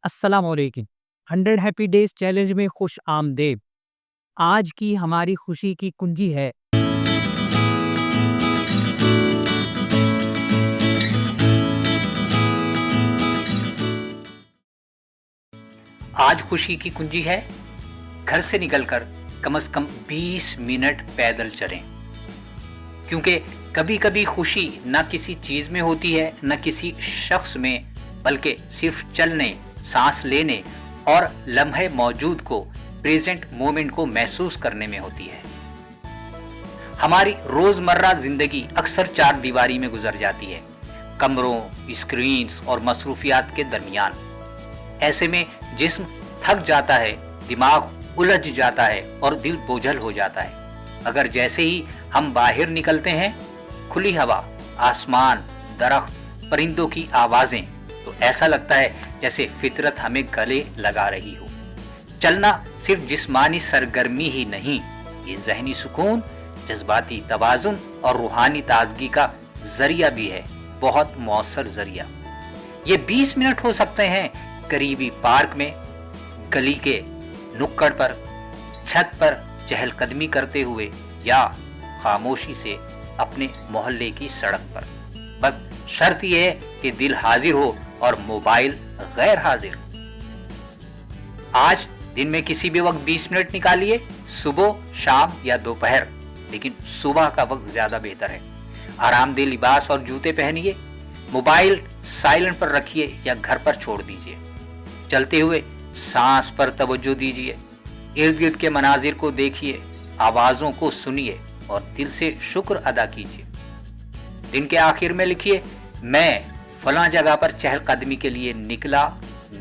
السلام علیکم 100 happy days challenge میں خوش آمدید۔ آج کی ہماری خوشی کی کنجی ہے آج خوشی کی کنجی ہے گھر سے نکل کر کم از کم 20 منٹ پیدل چلیں، کیونکہ کبھی کبھی خوشی نہ کسی چیز میں ہوتی ہے نہ کسی شخص میں، بلکہ صرف چلنے، سانس لینے اور لمحے موجود کو، پریزنٹ مومنٹ کو محسوس کرنے میں ہوتی ہے۔ ہماری روزمرہ زندگی اکثر چار دیواری میں گزر جاتی ہے، کمروں، اسکرینز اور مصروفیات کے درمیان۔ ایسے میں جسم تھک جاتا ہے، دماغ الجھ جاتا ہے اور دل بوجھل ہو جاتا ہے۔ اگر جیسے ہی ہم باہر نکلتے ہیں، کھلی ہوا، آسمان، درخت، پرندوں کی آوازیں، تو ایسا لگتا ہے جیسے فطرت ہمیں گلے لگا رہی ہو۔ چلنا صرف جسمانی سرگرمی ہی نہیں، یہ ذہنی سکون، جذباتی توازن اور روحانی تازگی کا ذریعہ بھی ہے، بہت مؤثر ذریعہ۔ یہ 20 منٹ ہو سکتے ہیں قریبی پارک میں، گلی کے نکڑ پر، چھت پر چہل قدمی کرتے ہوئے، یا خاموشی سے اپنے محلے کی سڑک پر۔ بس شرط یہ ہے کہ دل حاضر ہو اور موبائل غیر حاضر۔ آج دن میں کسی بھی وقت 20 منٹ نکالیے، صبح، شام یا دوپہر، لیکن صبح کا وقت زیادہ بہتر ہے۔ آرام دہ لباس اور جوتے پہنیے، موبائل سائلنٹ پر رکھیے یا گھر پر چھوڑ دیجیے۔ چلتے ہوئے سانس پر توجہ دیجیے، ارد گرد کے مناظر کو دیکھیے، آوازوں کو سنیے اور دل سے شکر ادا کیجیے۔ دن کے آخر میں لکھیے، میں فلاں جگہ پر چہل قدمی کے لیے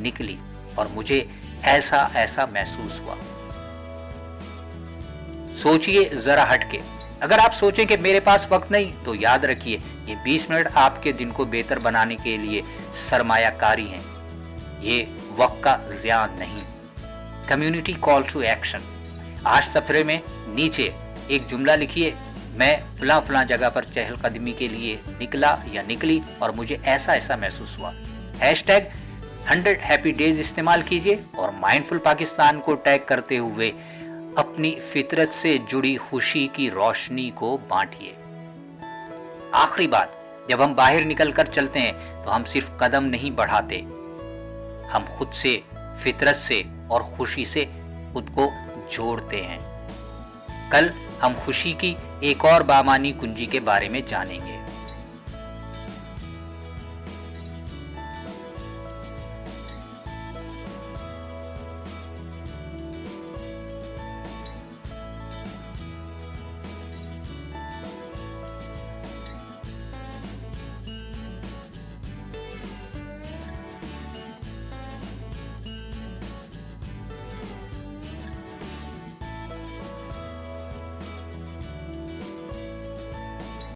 نکلی اور مجھے ایسا محسوس ہوا۔ سوچئے ذرا ہٹ کے۔ اگر آپ سوچیں کہ میرے پاس وقت نہیں، تو یاد رکھیے یہ 20 منٹ آپ کے دن کو بہتر بنانے کے لیے سرمایہ کاری ہیں، یہ وقت کا ضیاع نہیں۔ Community call to action. آج صفحے میں نیچے ایک جملہ لکھیے، میں فلاں جگہ پر چہل قدمی کے لیے نکلا یا نکلی اور مجھے ایسا محسوس ہوا۔ #100 ہیپی ڈیز استعمال کیجیے اور مائنڈفل پاکستان کو ٹیگ کرتے ہوئے اپنی فطرت سے جڑی خوشی کی روشنی کو بانٹیے۔ آخری بات، جب ہم باہر نکل کر چلتے ہیں تو ہم صرف قدم نہیں بڑھاتے، ہم خود سے، فطرت سے اور خوشی سے خود کو جوڑتے ہیں۔ کل ہم خوشی کی ایک اور بامانی کنجی کے بارے میں جانیں گے۔